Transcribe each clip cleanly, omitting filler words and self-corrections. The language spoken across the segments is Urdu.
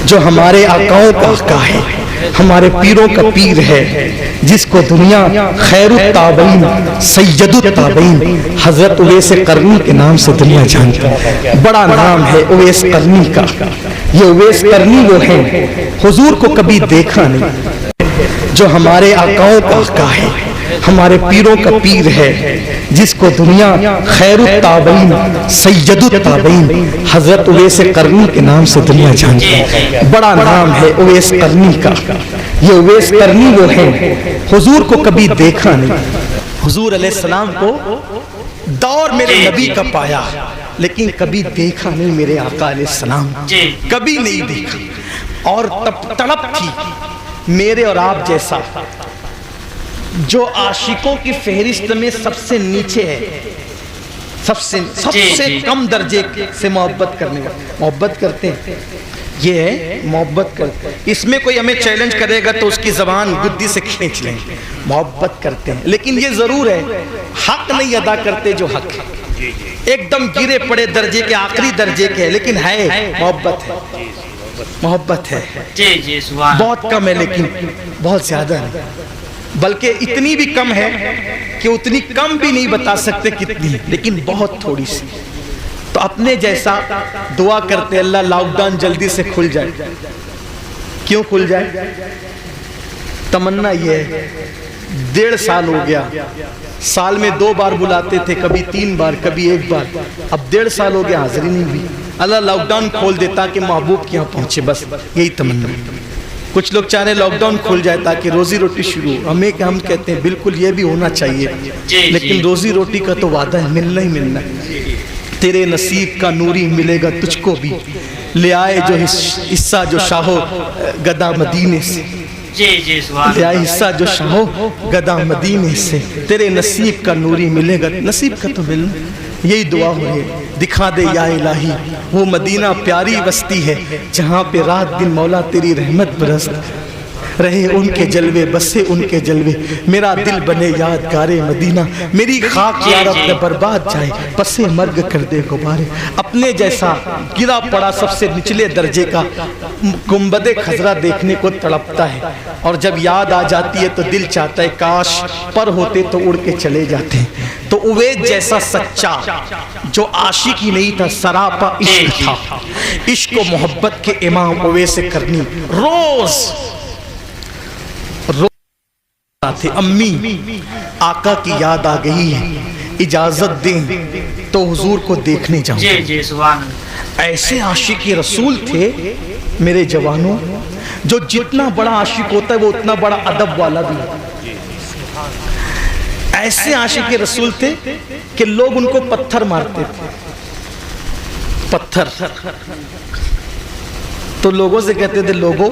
جو ہمارے آقاؤں کا آقا ہے، ہمارے پیروں کا پیر ہے، جس کو دنیا خیر التابعین سید التابعین حضرت اویس قرنی کے نام سے دنیا جانتی ہے۔ بڑا نام ہے اویس قرنی کا۔ یہ اویس قرنی وہ ہیں حضور کو کبھی دیکھا نہیں، جو ہمارے آقاؤں کا آقا ہے، ہمارے پیروں کا پیر ہے، جس کو دنیا خیر التابعین سید التابعین حضرت اویس قرنی کے نام سے دنیا جانتی ہے۔ بڑا نام ہے اویس قرنی کا۔ یہ اویس قرنی وہ ہیں حضور کو کبھی دیکھا نہیں۔ حضور علیہ السلام کو دور میرے نبی کا پایا، لیکن کبھی دیکھا نہیں میرے آقا علیہ السلام، کبھی نہیں دیکھا۔ اور تڑپ تھی میرے اور آپ جیسا، جو عاشقوں کی فہرست میں سب سے نیچے ہے، سب سے کم درجے سے محبت کرنے والا۔ محبت کرتے ہیں، یہ ہے محبت کرتے ہیں۔ اس میں کوئی ہمیں چیلنج کرے گا تو اس کی زبان گدی سے کھینچ لیں گے۔ محبت کرتے ہیں، لیکن یہ ضرور ہے حق نہیں ادا کرتے جو حق ہے، ایک دم گرے پڑے درجے کے، آخری درجے کے، لیکن ہے محبت ہے، محبت ہے۔ بہت کم ہے، لیکن بہت زیادہ ہے، بلکہ اتنی بھی کم ہے کہ اتنی کم بھی نہیں بتا سکتے کتنی، لیکن بہت تھوڑی سی۔ تو اپنے جیسا دعا کرتے اللہ لاک ڈاؤن جلدی سے کھل جائے۔ کیوں کھل جائے؟ تمنا یہ ہے، 1.5 سال ہو گیا، سال میں 2 بار بلاتے تھے، کبھی 3 بار، کبھی 1 بار، اب 1.5 سال ہو گیا حاضری نہیں ہوئی۔ اللہ لاک ڈاؤن کھول دیتا کہ محبوب کے یہاں پہنچے، بس یہی تمنا۔ کچھ لوگ چاہ رہے لاک ڈاؤن کھول جائے تاکہ روزی روٹی شروع ہو۔ ہم کہتے ہیں بالکل یہ بھی ہونا چاہیے، لیکن روزی روٹی کا تو وعدہ ہے، ملنا ہی ملنا ہے۔ تیرے نصیب کا نوری ملے گا تجھ کو بھی، لے آئے جو حصہ جو شاہو گدا مدینے سے، لے آئے حصہ جو شاہو گدا مدینے سے، تیرے نصیب کا نوری ملے گا۔ نصیب کا تو ملنا، یہی دعا ہو رہی ہے۔ دکھا دے یا الہی وہ مدینہ پیاری بستی ہے، جہاں پہ رات دن مولا تیری رحمت برس رہے، ان کے جلوے بسے ان کے جلوے، میرا دل بنے یادگار مدینہ، میری خاک یا رب نہ برباد جائے، پسے مرگ کر دے غبارے۔ اپنے جیسا گرا پڑا سب سے نچلے درجے کا گنبد خضرا دیکھنے کو تڑپتا ہے، اور جب یاد آ جاتی ہے تو دل چاہتا ہے کاش پر ہوتے تو اڑ کے چلے جاتے۔ تو اویس جیسا سچا جو عاشق ہی نہیں تھا، سراپا عشق تھا، عشق و محبت کے امام اویس قرنی روز تھے۔ امی آقا کی یاد آ گئی ہے، اجازت دیں تو حضور کو دیکھنے جاؤں۔ ایسے عاشق رسول تھے میرے جوانوں، جو جتنا بڑا عاشق ہوتا ہے وہ اتنا بڑا ادب والا بھی ہوتا ہے۔ ایسے عاشق رسول تھے کہ لوگ ان کو پتھر مارتے تھے، پتھر تو لوگوں سے کہتے تھے لوگوں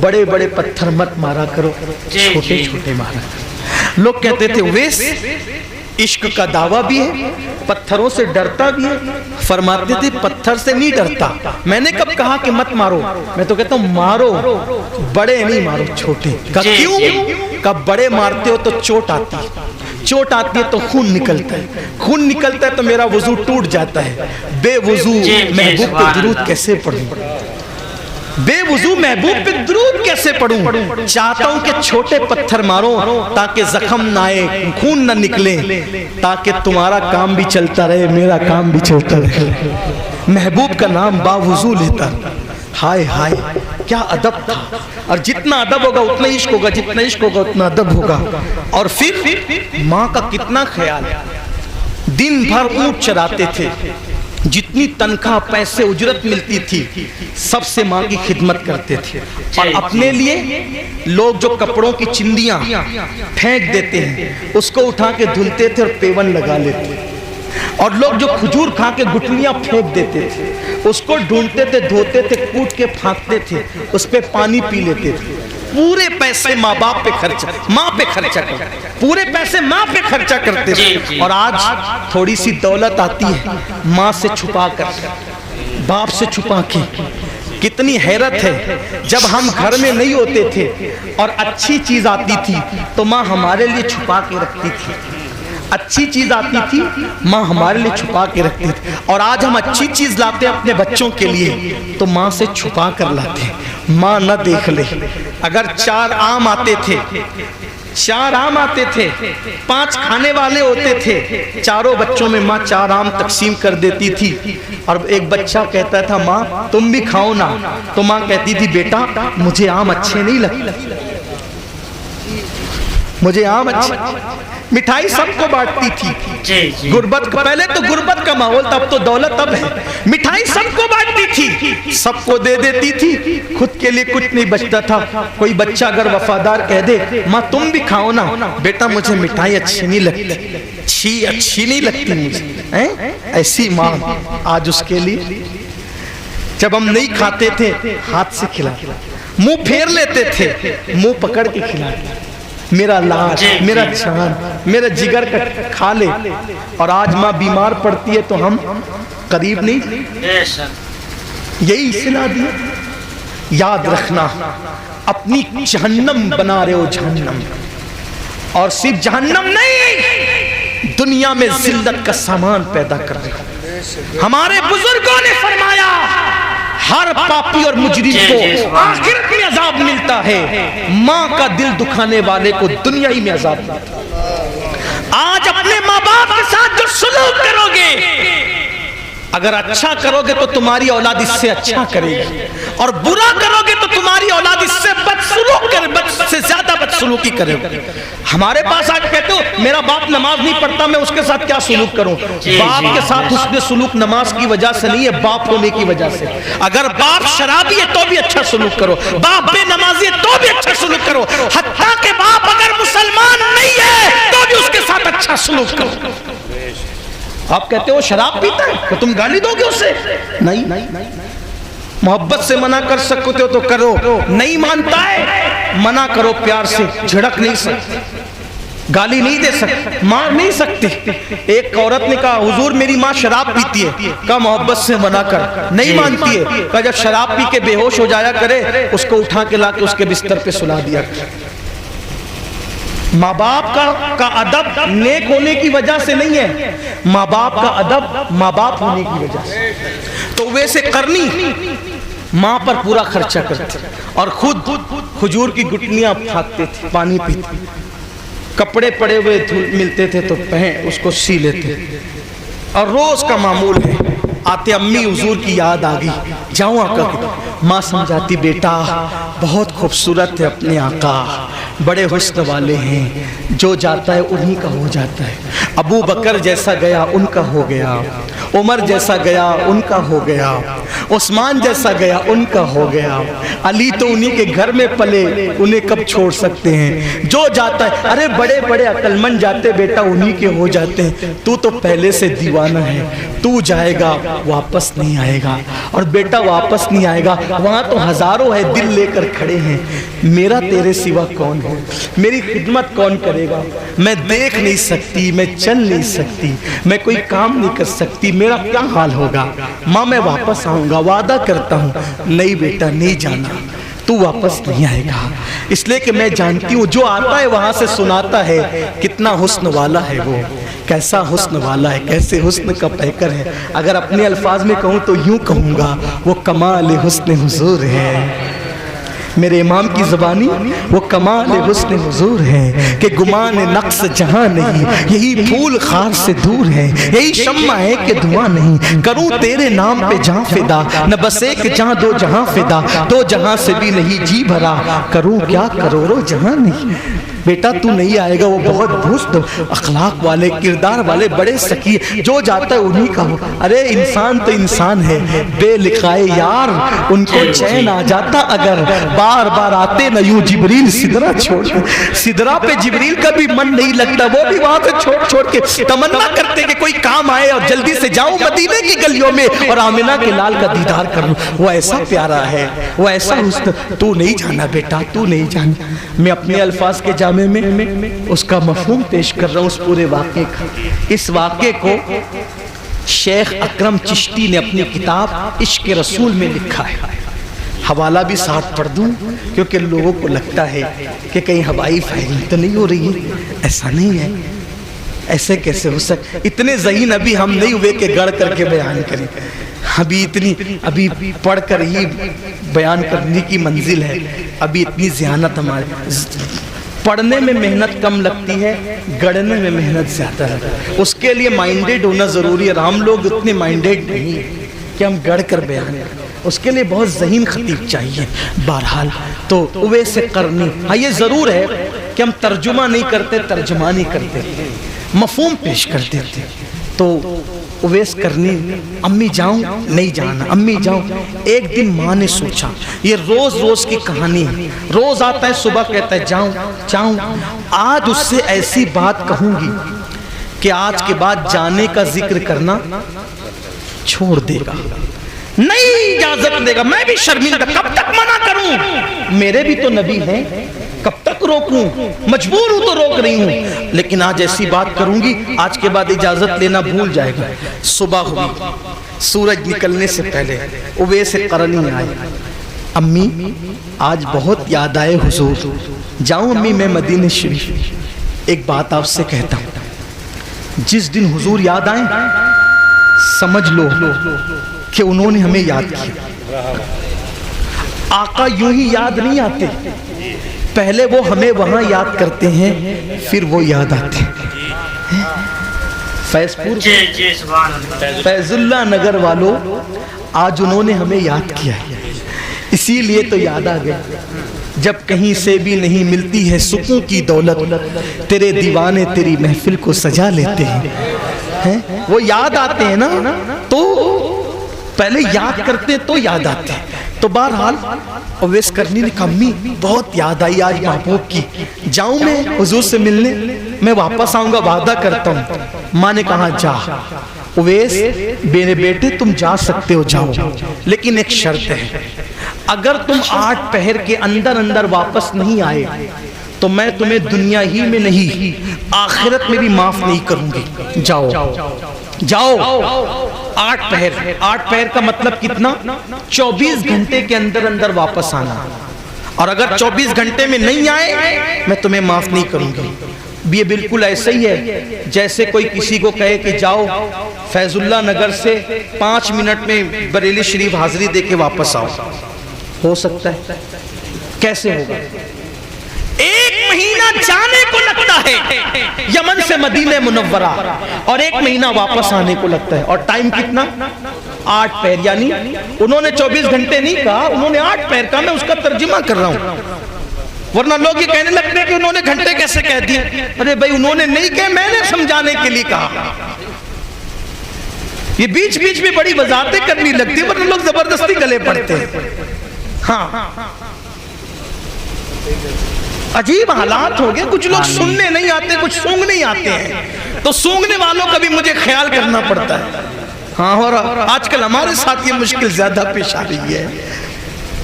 بڑے بڑے پتھر مت مارا کرو، چھوٹے چھوٹے مارا کرو۔ لوگ کہتے تھے اویس عشق کا دعویٰ بھی ہے، پتھروں سے ڈرتا بھی ہے۔ فرماتے تھے پتھر سے نہیں ڈرتا، میں نے کب کہا کہ مت مارو، میں تو کہتا ہوں مارو، بڑے نہیں مارو چھوٹے۔ کیوں؟ کب بڑے مارتے ہو تو چوٹ آتی ہے، چوٹ آتی ہے تو خون نکلتا ہے، خون نکلتا ہے تو میرا وضو ٹوٹ جاتا ہے، بے وضو محبوب پہ درود کیسے پڑھوں، بے وضو محبوب پہ درود کیسے پڑھوں؟ چاہتا ہوں کہ چھوٹے پتھر مارو تاکہ زخم نہ آئے، خون نہ نکلے، تاکہ تمہارا کام بھی چلتا رہے، میرا کام بھی چلتا رہے۔ محبوب کا نام با وضو لیتا، ہائے ہائے کیا ادب تھا۔ اور جتنا ادب ہوگا اتنا عشق ہوگا، جتنا عشق ہوگا اتنا ادب ہوگا۔ اور پھر ماں کا کتنا خیال، دن بھر اونٹ چراتے تھے، جتنی تنخواہ پیسے اجرت ملتی تھی سب سے ماں کی خدمت کرتے تھے۔ اور اپنے لیے لوگ جو کپڑوں کی چندیاں پھینک دیتے ہیں اس کو اٹھا کے دھلتے تھے اور پیون لگا لیتے، اور لوگ جو کھجور کھا کے گٹلیاں پھینک دیتے تھے اس کو ڈھونڈتے تھے، دھوتے تھے، کوٹ کے پھانکتے تھے، اس پہ پانی پی لیتے تھے۔ پورے پیسے ماں باپ پہ خرچہ، ماں پہ خرچہ کرتے، پورے پیسے ماں پہ خرچہ کرتے تھے۔ اور آج تھوڑی سی دولت آتی ہے ماں سے چھپا کر، باپ سے چھپا کے۔ کتنی حیرت ہے، جب ہم گھر میں نہیں ہوتے تھے اور اچھی چیز آتی تھی تو ماں ہمارے لیے چھپا کے رکھتی تھی، اچھی چیز آتی تھی ماں ہمارے لیے چھپا کے رکھتی تھی، اور آج ہم اچھی چیز لاتے ہیں اپنے بچوں کے لیے تو ماں سے چھپا کر لاتے ہیں، ماں نہ دیکھ لے۔ اگر 4 آم آتے تھے، 4 آم آتے تھے، 5 کھانے والے ہوتے تھے، چاروں بچوں میں ماں 4 آم تقسیم کر دیتی تھی، اور ایک بچہ کہتا تھا ماں تم بھی کھاؤ نا، تو ماں کہتی تھی بیٹا مجھے آم اچھے نہیں لگتے، مجھے آم اچھے۔ مٹھائی سب کو بانٹتی تھی، غربت کا پہلے تو غربت کا ماحول تھا، اب تو دولت اب ہے، مٹھائی سب کو بانٹتی تھی، سب کو دے دیتی تھی، خود کے لیے کچھ نہیں بچتا تھا۔ کوئی بچہ اگر وفادار کہہ دے ماں تم بھی کھاؤ نا، بیٹا مجھے مٹھائی اچھی نہیں لگتی، اچھی نہیں لگتی مجھے، ایسی ماں آج اس کے لیے جب ہم نہیں کھاتے تھے ہاتھ سے کھلاتے، منہ پھیر لیتے تھے، منہ پکڑ کے کھلاتے، میرا لاڈ، میرا جان، میرا جگر کا کھا لے، اور آج ماں بیمار پڑتی ہے تو ہم قریب نہیں، یہی صلہ دی۔ یاد رکھنا اپنی جہنم بنا رہے ہو جہنم، اور صرف جہنم نہیں دنیا میں ذلت کا سامان پیدا کر رہے ہو۔ ہمارے بزرگوں نے فرمایا ہر پاپی اور مجرم کو آخرت میں عذاب ملتا ہے، ماں کا دل دکھانے والے کو دنیا ہی میں عذاب ملتا ہے۔ آج اپنے ماں باپ کے ساتھ جو سلوک کرو گے، اگر اچھا کرو گے تو تمہاری اولاد اس سے اچھا کرے گی، اور برا کرو گے تو تمہاری اولاد اس سے بدسلوک کرے، بد سے زیادہ بدسلوکی کرے گی۔ ہمارے پاس آج کہتے ہو میرا باپ نماز نہیں پڑھتا میں اس کے ساتھ کیا سلوک کروں؟ باپ کے ساتھ حسن سلوک نماز کی وجہ سے نہیں ہے، باپ ہونے کی وجہ سے۔ اگر باپ شرابی ہے تو بھی اچھا سلوک کرو، باپ بے نمازی ہے تو بھی اچھا سلوک کرو، حتیٰ کہ باپ اگر مسلمان نہیں ہے تو بھی اس کے ساتھ اچھا سلوک کرو۔ آپ کہتے ہو شراب پیتا ہے تو تم گالی دو گے اسے؟ نہیں، محبت سے منع کر سکتے ہو تو کرو، نہیں مانتا ہے منع کرو پیار سے، جھڑک نہیں سکتے، گالی نہیں دے سکتے، مار نہیں سکتے۔ ایک عورت نے کہا حضور میری ماں شراب پیتی ہے، کہا محبت سے منع کر، نہیں مانتی ہے، کہا جب شراب پی کے بے ہوش ہو جایا کرے اس کو اٹھا کے لا کے اس کے بستر پہ سلا دیا کرے۔ ماں باپ کا ادب نیک ہونے کی وجہ سے نہیں ہے، ماں باپ کا ادب ماں باپ ہونے کی وجہ سے۔ تو ویسے کرنی ماں پر پورا خرچہ کرتے اور خود کھجور کی گٹلیاں پھاکتے تھے، پانی پیتے، کپڑے پڑے ہوئے ملتے تھے تو پہن اس کو سی لیتے، اور روز کا معمول ہے آتے امی حضور کی یاد آ گئی، جاؤں آقا کی، ماں سمجھاتی بیٹا بہت خوبصورت ہے اپنے آقا، بڑے حسن والے ہیں، جو جاتا ہے انہی کا ہو جاتا ہے، ابو بکر جیسا گیا ان کا ہو گیا، عمر جیسا گیا ان کا ہو گیا، عثمان جیسا گیا ان کا ہو گیا، علی تو انہی کے گھر میں پلے انہیں کب چھوڑ سکتے ہیں، جو جاتا ہے ارے بڑے بڑے عقل مند جاتے بیٹا انہی کے ہو جاتے ہیں، تو پہلے سے دیوانہ ہے، تو جائے گا واپس نہیں آئے گا، اور بیٹا واپس نہیں آئے گا، وہاں تو ہزاروں ہے دل لے کر کھڑے ہیں، میرا تیرے سوا کون ہے، میری خدمت کون کرے گا، میں دیکھ نہیں سکتی، میں چل نہیں سکتی، میں کوئی کام نہیں کر سکتی، میرا کیا حال ہوگا، ماں میں واپس آؤں گا، وعدہ کرتا ہوں، نہیں بیٹا نہیں جانا، تو واپس نہیں آئے گا، اس لئے کہ میں جانتی ہوں جو آتا ہے وہاں سے سناتا ہے کتنا حسن والا ہے وہ، کیسا حسن والا ہے، کیسے حسن کا پیکر ہے، اگر اپنے الفاظ میں کہوں تو یوں کہوں گا وہ کمال حسن حضور ہے، میرے امام کی زبانی وہ کمال حسن حضور ہے کہ گمان نقص جہاں نہیں، یہی پھول خار سے دور ہے، یہی شمع ہے کہ دھواں نہیں، کروں تیرے نام پہ جہاں فدا، نہ بس ایک جہاں دو جہاں فدا، دو جہاں سے بھی نہیں جی بھرا، کروں کیا کروڑوں جہاں نہیں۔ بیٹا تو نہیں آئے گا، وہ بہت بھوست اخلاق والے کردار والے بڑے سکی، جو جاتا ہے انہی کا ہو، ارے انسان تو انسان ہے، بے لقائے یار ان کو چین آ جاتا اگر بار بار آتے نہ یوں جبریل سدرہ چھوڑ کے، سدرہ پہ جبریل کا بھی من نہیں لگتا، وہ بھی وہاں سے چھوڑ چھوڑ کے تمنا کرتے کہ کوئی کام آئے اور جلدی سے جاؤں مدینے کی گلیوں میں اور آمنہ کے لال کا دیدار کر لوں، وہ ایسا پیارا ہے، وہ ایسا حسن، تو نہیں جانا بیٹا تو نہیں جانا۔ میں اپنے الفاظ کے جامع میں اس کا مفہوم پیش کر رہا ہوں اس پورے واقعے کا۔ اس واقعے کو شیخ اکرم چشتی نے اپنی کتاب عشق رسول میں لکھا ہے، حوالہ بھی ساتھ پڑھ دوں کیونکہ لوگوں کو لگتا ہے کہ کہیں ہوائی فائرنگ تو نہیں ہو رہی ہے، ایسا نہیں ہے، ایسے کیسے ہو سکتا؟ اتنے ذہین ابھی ہم نہیں ہوئے کہ گڑھ کر کے بیان کریں، ابھی پڑھ کر ہی بیان کرنے کی منزل ہے، ابھی اتنی ذہانت ہمارے، پڑھنے میں محنت کم لگتی ہے، گڑھنے میں محنت زیادہ ہے، اس کے لیے مائنڈیڈ ہونا ضروری ہے، اور ہم لوگ اتنے مائنڈیڈ نہیں کہ ہم گڑھ کر بیان کریں، اس کے لیے بہت ذہین خطیب چاہیے۔ بہرحال تو اویس قرنی، ہاں یہ ضرور ہے کہ ہم ترجمہ نہیں کرتے، ترجمہ نہیں کرتے، مفہوم پیش کر دیتے۔ تو اویس قرنی، امی جاؤں؟ نہیں جانا۔ امی جاؤں؟ ایک دن ماں نے سوچا، یہ روز روز کی کہانی ہے، روز آتا ہے صبح کہتا ہے جاؤں جاؤں، آج اس سے ایسی بات کہوں گی کہ آج کے بعد جانے کا ذکر کرنا چھوڑ دے گا، نہیں اجازت دے گا، میں بھی شرمندہ، کب تک منع کروں؟ میرے بھی تو نبی ہیں، کب تک روکوں؟ مجبور ہوں تو روک رہی ہوں، لیکن آج ایسی بات کروں گی، آج کے بعد اجازت لینا بھول جائے گا۔ صبح ہوئی، سورج نکلنے سے پہلے اویس قرنی آئے، امی آج بہت یاد آئے حضور، جاؤں امی میں مدینہ شریف؟ ایک بات آپ سے کہتا ہوں، جس دن حضور یاد آئیں سمجھ لو کہ انہوں نے ہمیں یاد کیا۔ آقا یوں ہی یاد نہیں آتے، پہلے وہ ہمیں وہاں یاد کرتے ہیں، پھر وہ یاد آتے ہیں۔ فیض پور، فیض اللہ نگر والوں، آج انہوں نے ہمیں یاد کیا ہے، اسی لیے تو یاد آ گئے۔ جب کہیں سے بھی نہیں ملتی ہے سکون کی دولت، تیرے دیوانے تیری محفل کو سجا لیتے ہیں، وہ یاد آتے ہیں نا، تو پہلے یاد کرتے ہیں تو یاد آتے ہیں۔ تو بہرحال اویس قرنی نے کہا امی بہت یاد آئی آج محبوب کی، جاؤں میں حضور سے ملنے؟ میں واپس آؤں گا، وعدہ کرتا ہوں۔ ماں نے کہا جا اویس میرے بیٹے، تم جا سکتے ہو، جاؤ، لیکن ایک شرط ہے، اگر تم 8 پہر کے اندر اندر واپس نہیں آئے تو میں تمہیں دنیا ہی میں نہیں آخرت میں بھی معاف نہیں کروں گی۔ جاؤ جاؤ، 8 پہر، 8 پہر کا مطلب کتنا؟ 24 گھنٹے کے اندر اندر واپس آنا، اور اگر 24 گھنٹے میں نہیں آئے میں تمہیں معاف نہیں کروں گی۔ یہ بالکل ایسا ہی ہے جیسے کوئی کسی کو کہے کہ جاؤ فیض اللہ نگر سے 5 منٹ میں بریلی شریف حاضری دے کے واپس آؤ، ہو سکتا ہے؟ کیسے ہوگا؟ 1 مہینہ جانے کو لگتا ہے یمن سے مدینہ منورہ، اور 1 مہینہ واپس آنے کو لگتا ہے، اور ٹائم کتنا؟ 8 پہر، یعنی انہوں نے 24 گھنٹے نہیں کہا، انہوں نے 8 پہر کہا، میں اس کا ترجمہ کر رہا ہوں، ورنہ لوگ یہ کہنے لگتے ہیں کہ انہوں نے گھنٹے کیسے کہہ دیے؟ ارے بھائی انہوں نے نہیں کہا، میں نے سمجھانے کے لیے کہا۔ یہ بیچ بیچ میں بڑی وضاحتیں کرنی لگتی ہیں، ورنہ لوگ زبردستی گلے پڑتے ہیں۔ ہاں عجیب حالات ہو گئے، کچھ لوگ سننے نہیں آتے، کچھ سونگنے آتے ہیں، تو سونگنے والوں کا بھی مجھے خیال کرنا پڑتا ہے۔ ہاں، اور آج کل ہمارے ساتھ یہ مشکل زیادہ پیش آ رہی ہے،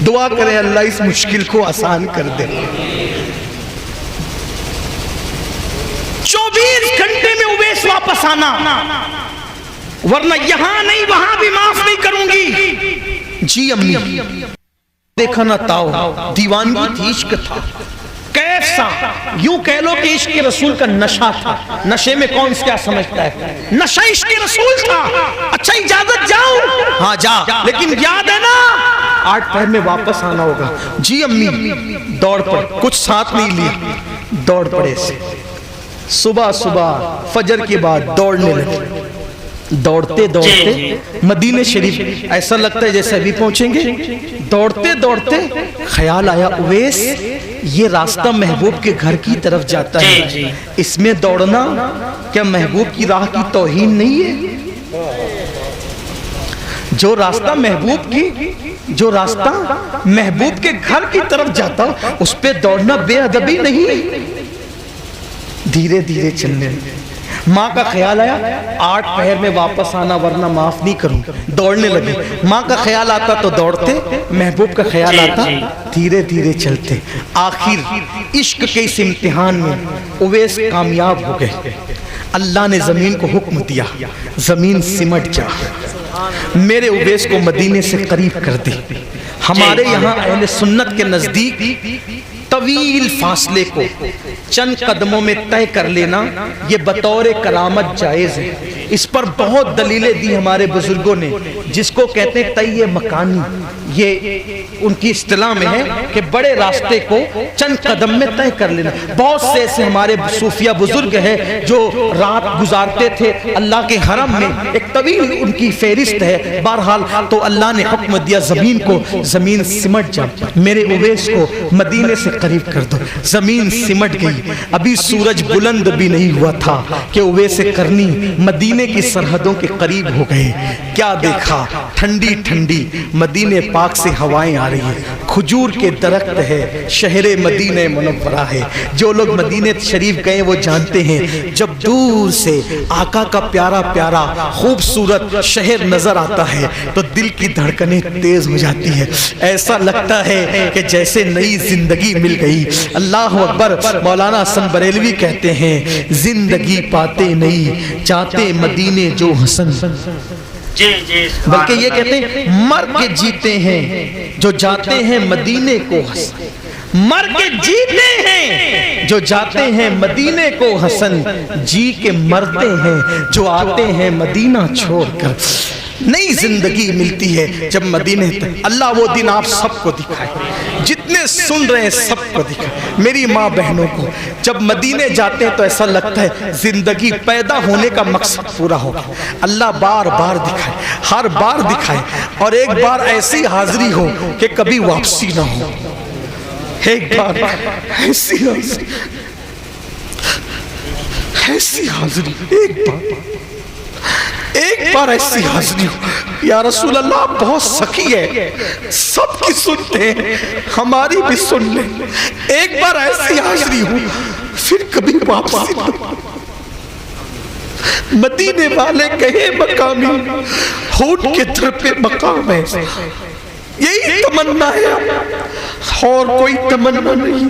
دعا کریں اللہ اس مشکل کو آسان کر دے۔ 24 گھنٹے میں اویس واپس آنا، ورنہ یہاں نہیں وہاں بھی معاف نہیں کروں گی۔ جی امی، دیکھا نہ تاؤ، دیوانگی تھی، عشق تھا کیسا، یوں کہہ لو کہ عشق رسول کا نشہ تھا۔ نشے میں کون کیا سمجھتا ہے؟ نشہ عشق رسول تھا۔ اچھا اجازت جاؤں؟ ہاں جا، لیکن یاد ہے نا 8 پہر میں واپس آنا ہوگا۔ جی امی، دوڑ پڑ، کچھ ساتھ نہیں لیا، دوڑ پڑے سے صبح صبح فجر کے بعد دوڑنے لگے، دوڑتے دوڑتے مدینہ شریف، ایسا لگتا ہے جیسے ابھی پہنچیں گے۔ دوڑتے دوڑتے خیال آیا اویس یہ راستہ محبوب کے گھر کی طرف جاتا ہے، اس میں دوڑنا کیا محبوب کی راہ کی توہین نہیں ہے؟ جو راستہ محبوب کے گھر کی طرف جاتا اس پہ دوڑنا بے ادبی نہیں؟ دھیرے دھیرے چلنے، ماں کا خیال آیا 8 پہر میں واپس آنا ورنہ معاف نہیں کروں، دوڑنے لگے۔ ماں کا خیال آتا تو دوڑتے، محبوب کا خیال آتا دھیرے دھیرے چلتے۔ آخر عشق کے اس امتحان میں اویس کامیاب ہو گئے۔ اللہ نے زمین کو حکم دیا، زمین سمٹ جا، میرے اویس کو مدینے سے قریب کر دے۔ ہمارے یہاں اہل سنت کے نزدیک طویل فاصلے کو چند قدموں میں طے کر لینا یہ بطور کرامت جائز ہے۔ اس پر بہت دلیلیں دی ہمارے بزرگوں نے، جس کو کہتے ہیں طی مکانی۔ یہ ان کی اصطلاح میں ہے کہ بڑے راستے کو چند قدم میں طے کر لینا۔ بہت سے ایسے ہمارے صوفیہ بزرگ ہیں جو رات گزارتے تھے اللہ کے حرم میں، ایک طویل ان کی فہرست ہے۔ بہرحال تو اللہ نے حکم دیا زمین کو، زمین سمٹ جا، میرے اویس کو مدینے سے قریب کر دو۔ زمین سمٹ گئی، ابھی سورج بلند بھی نہیں ہوا تھا کہ اویس قرنی مدینے کی سرحدوں کے قریب ہو گئے۔ کیا دیکھا؟ ٹھنڈی ٹھنڈی مدینے پاک سے ہوائیں آ رہی ہیں، کھجور کے درخت ہے، شہر مدینہ منورہ ہے۔ جو لوگ مدینہ شریف گئے وہ جانتے ہیں جب دور سے آقا کا پیارا پیارا خوبصورت شہر نظر آتا ہے تو دل کی دھڑکنیں تیز ہو جاتی ہے، ایسا لگتا ہے کہ جیسے نئی زندگی مل گئی۔ اللہ اکبر۔ مولانا حسن بریلوی کہتے ہیں زندگی پاتے نہیں چاہتے مدینے جو حسن، بلکہ یہ کہتے ہیں مر کے جیتے ہیں جو جاتے ہیں مدینے کو حسن، مر کے جیتے ہیں جو جاتے ہیں مدینے کو حسن، جی کے مرتے ہیں جو آتے ہیں مدینہ چھوڑ کر۔ نئی زندگی ملتی ہے جب مدینے تک۔ اللہ وہ دن آپ سب کو دکھائے، جتنے سن رہے ہیں سب کو دکھائے، میری ماں بہنوں کو۔ جب مدینے جاتے ہیں تو ایسا لگتا ہے زندگی پیدا ہونے کا مقصد پورا ہوگا۔ اللہ بار بار دکھائے، ہر بار دکھائے، اور ایک بار ایسی حاضری ہو کہ کبھی واپسی نہ ہو۔ ایک بار ایسی حاضری، ایسی حاضری، ایک بار ایسی حاضری ہو۔ یا رسول اللہ آپ بہت سخی ہے، سب کی سنتے ہیں، ہماری بھی سن لیں۔ ایک بار ایسی حاضری ہو پھر کبھی واپسی نہ ہو۔ مدینے والے کہے مقامی ہونٹ کے در پہ مقام ہے، یہی تمنا ہے اور کوئی تمنا نہیں۔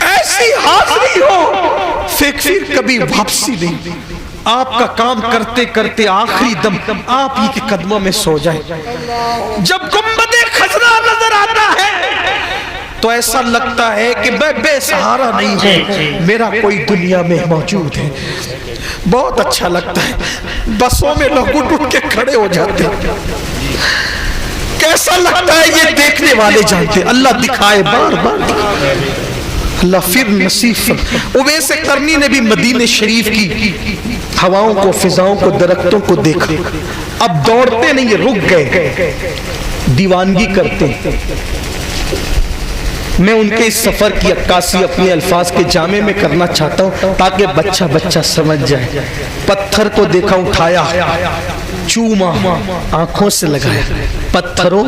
ایسی حاضری ہو پھر کبھی واپسی نہیں۔ آپ کا کام کرتے کرتے آخری دم آپ ہی کے قدموں میں سو جائے۔ جب گنبد خضرا نظر آتا ہے تو ایسا لگتا ہے کہ میں بے سہارا نہیں ہوں، میرا کوئی دنیا میں موجود ہے۔ بہت اچھا لگتا ہے، بسوں میں لوگ اٹھ اٹھ کے کھڑے ہو جاتے ہیں۔ کیسا لگتا ہے یہ دیکھنے والے جانتے ہیں۔ اللہ دکھائے، بار بار دکھائے، اللہ پھر نصیب۔ اویس قرنی نے بھی مدینہ شریف کی ہواؤں کو، فضاؤں کو، درختوں کو دیکھا۔ اب دوڑتے نہیں، یہ رک گئے، دیوانگی کرتے۔ میں ان کے اس سفر کی عکاسی اپنے الفاظ کے جامع میں کرنا چاہتا ہوں تاکہ بچہ بچہ سمجھ جائے۔ پتھر کو دیکھا، اٹھایا، چوما، آنکھوں سے لگایا۔ پتھروں،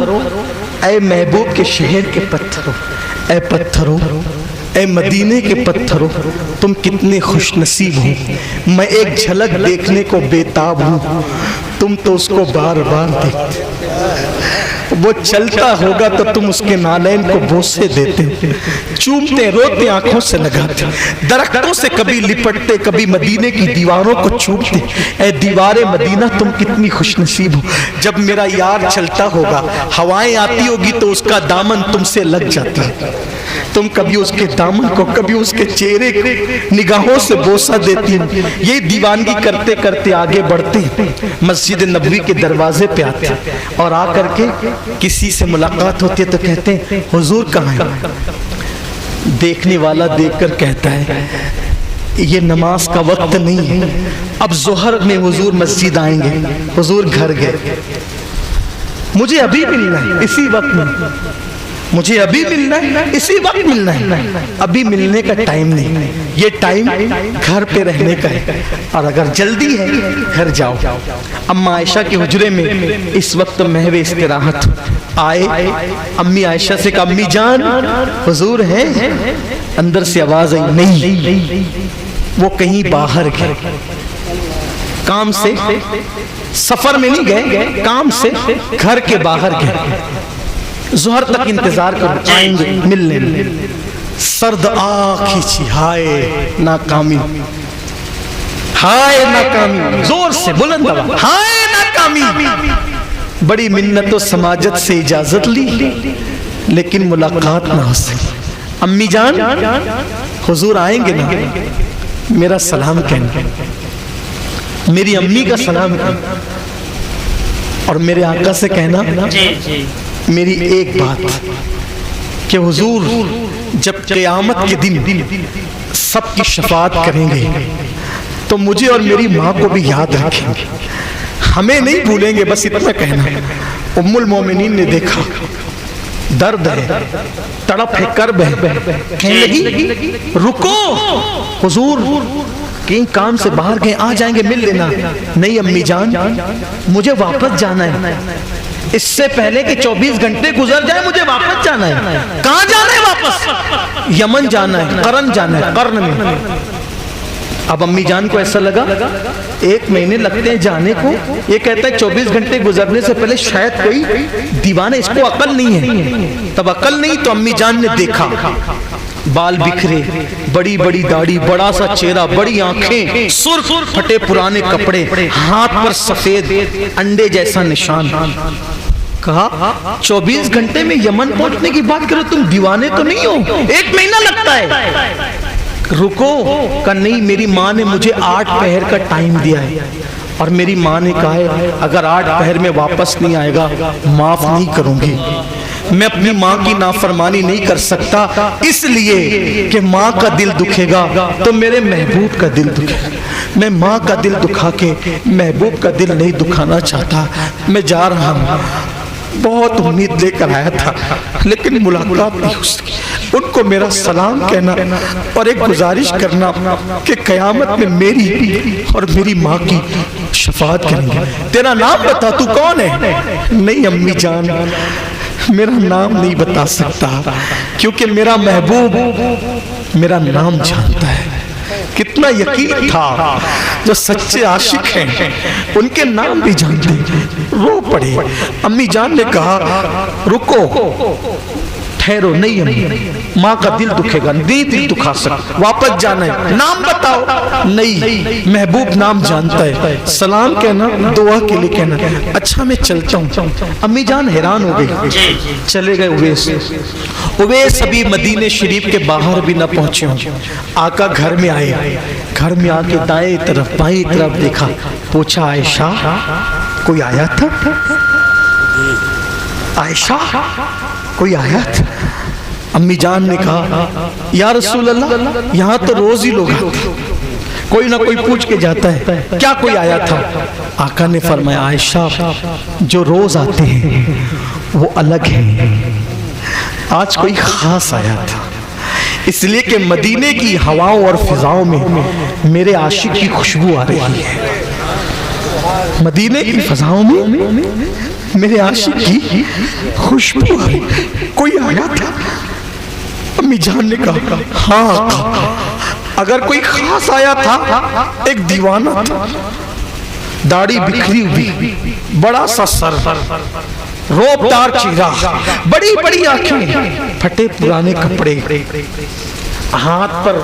اے محبوب کے شہر کے پتھروں، اے پتھروں، اے مدینے کے پتھروں، تم کتنے خوش نصیب ہو۔ میں ایک جھلک دیکھنے کو بیتاب ہوں، تم تو اس کو بار بار دیکھتے۔ وہ چلتا ہوگا تو تم اس کے نالین کو بوسے دیتے، چومتے، روتے، آنکھوں سے لگاتے، درختوں سے کبھی لپٹتے، کبھی مدینے کی دیواروں کو چومتے۔ اے دیوار مدینہ تم کتنی خوش نصیب ہو، جب میرا یار چلتا ہوگا، ہوائیں آتی ہوگی تو اس کا دامن تم سے لگ جاتا ہے، تم کبھی اس کے دامن کو، کبھی اس کے چہرے کو نگاہوں سے بوسہ دیتی ہوں۔ یہ دیوانگی کرتے کرتے آگے بڑھتے، مسجد نبوی کے دروازے پہ آتے، اور آ کر کے کسی سے ملاقات ہوتی ہے تو کہتے ہیں حضور کہاں ہیں؟ دیکھنے والا دیکھ کر کہتا ہے یہ نماز کا وقت نہیں ہے، اب ظہر میں حضور مسجد آئیں گے۔ حضور گھر گئے، مجھے ابھی ملنا ہے، اسی وقت میں مجھے ابھی ملنا ہے، اسی وقت ملنا ہے، ابھی ملنے کا ٹائم نہیں، یہ ٹائم گھر پہ رہنے کا ہے، اور اگر جلدی ہے گھر جاؤ۔ اما عائشہ کے حجرے میں اس وقت محو استراحت آئے، امی عائشہ سے کہا امی جان حضور ہیں؟ اندر سے آواز آئی نہیں، وہ کہیں باہر گئے، کام سے، سفر میں نہیں گئے، کام سے گھر کے باہر گئے۔ ظہر تک انتظار کر آئیں گے ملنے میں، سرد آنکھ کھینچی، ہائے ناکامی، ہائے ناکامی، زور سے بلند آواز، ہائے ناکامی۔ بڑی منت و سماجت سے اجازت لی لیکن ملاقات نہ ہو سکی۔ امی جان حضور آئیں گے نا، میرا سلام کہنا، میری امی کا سلام کہنا، اور میرے آقا سے کہنا میری ایک بات کہ حضور جب قیامت کے دن سب کی شفاعت کریں گے تو مجھے اور میری ماں کو بھی یاد رکھیں گے، ہمیں نہیں بھولیں گے، بس اتنا کہنا۔ ام المومنین نے دیکھا درد ہے، تڑپ ہے، کرب ہے، کہنے لگی رکو حضور کہیں کام سے باہر گئے، آ جائیں گے مل لینا۔ نہیں امی جان مجھے واپس جانا ہے، اس سے پہلے کہ 24 گھنٹے گزر جائے مجھے واپس جانا ہے۔ کہاں جانا ہے واپس؟ یمن جانا ہے، قرن جانا ہے، قرن میں۔ اب امی جان کو ایسا لگا 1 مہینے لگتے ہیں جانے کو، یہ کہتا ہے 24 گھنٹے گزرنے سے پہلے شاید کوئی دیوانہ، اس کو عقل نہیں ہے۔ تب عقل نہیں تو امی جان نے دیکھا بال بکھرے، بڑی بڑی داڑھی، بڑا سا چہرہ، بڑی آنکھیں، سرخ پھٹے پرانے کپڑے، ہاتھ پر سفید انڈے جیسا نشان۔ کہا 24 گھنٹے میں یمن پہنچنے کی بات کرو، تم دیوانے تو نہیں ہو، 1 مہینہ لگتا ہے۔ رکو، کہا نہیں میری ماں نے مجھے 8 پہر کا ٹائم دیا ہے، اور میری ماں نے کہا ہے اگر 8 پہر میں واپس نہیں آئے گا معاف نہیں کروں گی۔ میں اپنی ماں کی نافرمانی نہیں کر سکتا، اس لیے کہ ماں کا دل دکھے گا تو میرے محبوب کا دل دکھے گا، میں ماں کا دل دکھا کے محبوب کا دل نہیں دکھانا چاہتا۔ میں جا رہا ہوں، بہت امید لے کر آیا تھا لیکن ملاقات نہیں ہو سکی۔ ان کو میرا سلام کہنا اور ایک گزارش کرنا کہ قیامت میں میری اور میری ماں کی شفاعت کریں گے۔ تیرا نام بتا، تو کون ہے؟ نہیں امی جان میرا نام نہیں بتا سکتا، کیونکہ میرا محبوب میرا نام جانتا ہے۔ کتنا یقین تھا، جو سچے عاشق ہیں ان کے نام بھی جانتے ہیں۔ رو پڑے۔ امی جان نے کہا رکو، ٹھہرو، نہیں امی ماں کا دل دکھے گا، نہیں دل دکھا سکتا، واپس جانا ہے، نام بتاؤ۔ نہیں، محبوب نام جانتا ہے، سلام کہنا، دعا کے لیے کہنا۔ اچھا میں چلتا ہوں۔ امی جان حیران ہو گئی، چلے گئے اویس ابھی مدینہ شریف کے باہر بھی نہ پہنچے ہوں۔ آقا گھر میں آئے، گھر میں آ کے دائیں طرف بائیں طرف دیکھا، پوچھا عائشہ کوئی آیا تھا؟ عائشہ کوئی آیا تھا؟ امی جان نے کہا یا رسول اللہ یہاں تو روز ہی لوگ آتے، کوئی نہ کوئی پوچھ کے جاتا ہے، کیا کوئی آیا تھا؟ آقا نے فرمایا عائشہ جو روز آتے ہیں وہ الگ ہیں، آج کوئی خاص آیا تھا، اس لیے کہ مدینے کی ہواؤں اور فضاؤں میں میرے عاشق کی خوشبو آ رہی ہے۔ مدینے کی فضاؤں میں میرے عاشق کی خوشبو آ رہی ہے، کوئی آیا تھا؟ امی جان نے کہا ہاں، اگر کوئی خاص آیا تھا ایک دیوانہ تھا، داڑھی بکھری ہوئی، بڑا سا سر، روبدار چہرہ، بڑی بڑی آنکھیں، پھٹے پرانے کپڑے، ہاتھ پر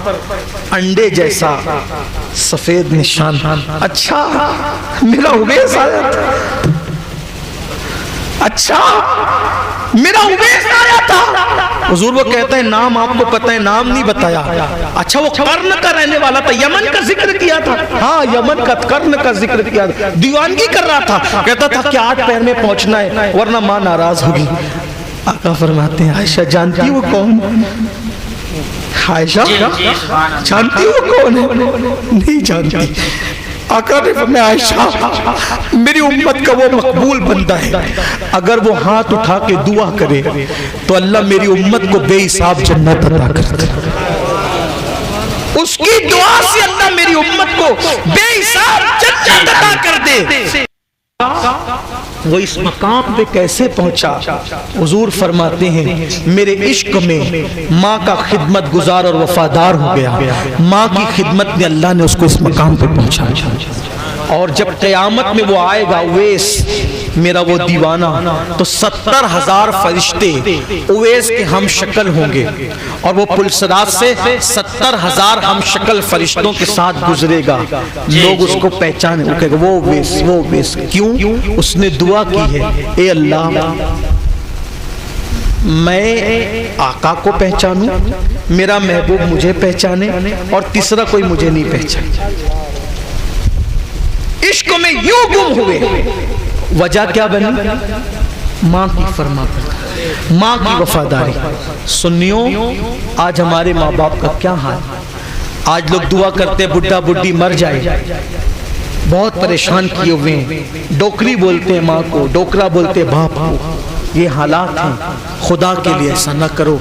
انڈے جیسا سفید نشان۔ اچھا میرا اویس آیا تھا، اچھا میرا اویس آیا تھا۔ حضور وہ کہتا ہے نام آپ کو پتہ ہے، نام نہیں بتایا۔ اچھا وہ قرن کا رہنے والا تھا، یمن کا ذکر کیا تھا؟ ہاں یمن کا، قرن کا ذکر کیا تھا، دیوانگی کر رہا تھا، کہتا تھا کہ 8 پہر میں پہنچنا ہے ورنہ ماں ناراض ہوگی۔ آقا فرماتے ہیں عائشہ جانتی وہ کون؟ عائشہ جانتی وہ کون ہے؟ نہیں جانتی۔ آقا نے فرمایا عائشہ میری امت کا وہ مقبول بندہ ہے، اگر وہ ہاتھ اٹھا کے دعا کرے تو اللہ میری امت کو بے حساب جنت عطا کرتا ہے، اس کی دعا سے اللہ میری امت کو بے حساب جنت عطا کر دے۔ وہ اس مقام پہ کیسے پہنچا؟ حضور فرماتے ہیں میرے عشق میں ماں کا خدمت گزار اور وفادار ہو گیا، ماں کی خدمت میں اللہ نے اس کو اس مقام پہ پہنچا، اور جب قیامت میں وہ آئے گا اویس میرا وہ دیوانہ تو 70,000 فرشتے اویس کے ہم شکل ہوں گے، اور وہ پلسرات سے 70,000 ہم شکل فرشتوں کے ساتھ گزرے گا، لوگ اس کو پہچانے، وہ کہے گا وہ اویس، وہ اویس۔ کیوں؟ اس نے دعا کی ہے اے اللہ میں آقا کو پہچانوں، میرا محبوب مجھے پہچانے اور تیسرا کوئی مجھے نہیں پہچانے۔ عشق میں یوں گم ہوئے، وجہ کیا بنی؟ ماں کی فرما برداری، ماں کی وفاداری۔ سنیوں، آج ہمارے ماں باپ کا کیا حال؟ آج لوگ دعا کرتے بڈھا بڈھی مر جائے، بہت پریشان کیے ہوئے ہیں، ڈوکری بولتے ہیں ماں کو، ڈوکرا بولتے ہیں باپ کو۔ یہ حالات ہیں، خدا کے لیے ایسا نہ کرو۔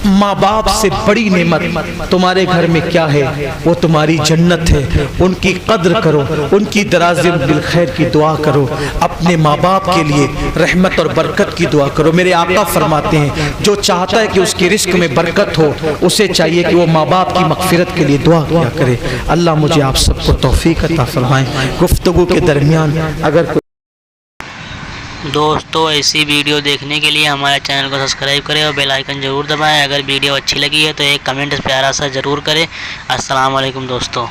ماں باپ سے بڑی نعمت تمہارے گھر میں کیا ہے؟ وہ تمہاری جنت ہے، ان کی قدر کرو، ان کی دراز بالخیر کی دعا کرو، اپنے ماں باپ کے لیے رحمت اور برکت کی دعا کرو۔ میرے آقا فرماتے ہیں جو چاہتا ہے کہ اس کی رزق میں برکت ہو، اسے چاہیے کہ وہ ماں باپ کی مغفرت کے لیے دعا کیا کرے۔ اللہ مجھے آپ سب کو توفیق عطا فرمائے۔ گفتگو کے درمیان اگر دوستو ایسی ویڈیو دیکھنے کے لیے ہمارے چینل کو سبسکرائب کریں اور بیل آئیکن ضرور دبائیں۔ اگر ویڈیو اچھی لگی ہے تو ایک کمنٹ پیارا سا ضرور کریں۔ السلام علیکم دوستو۔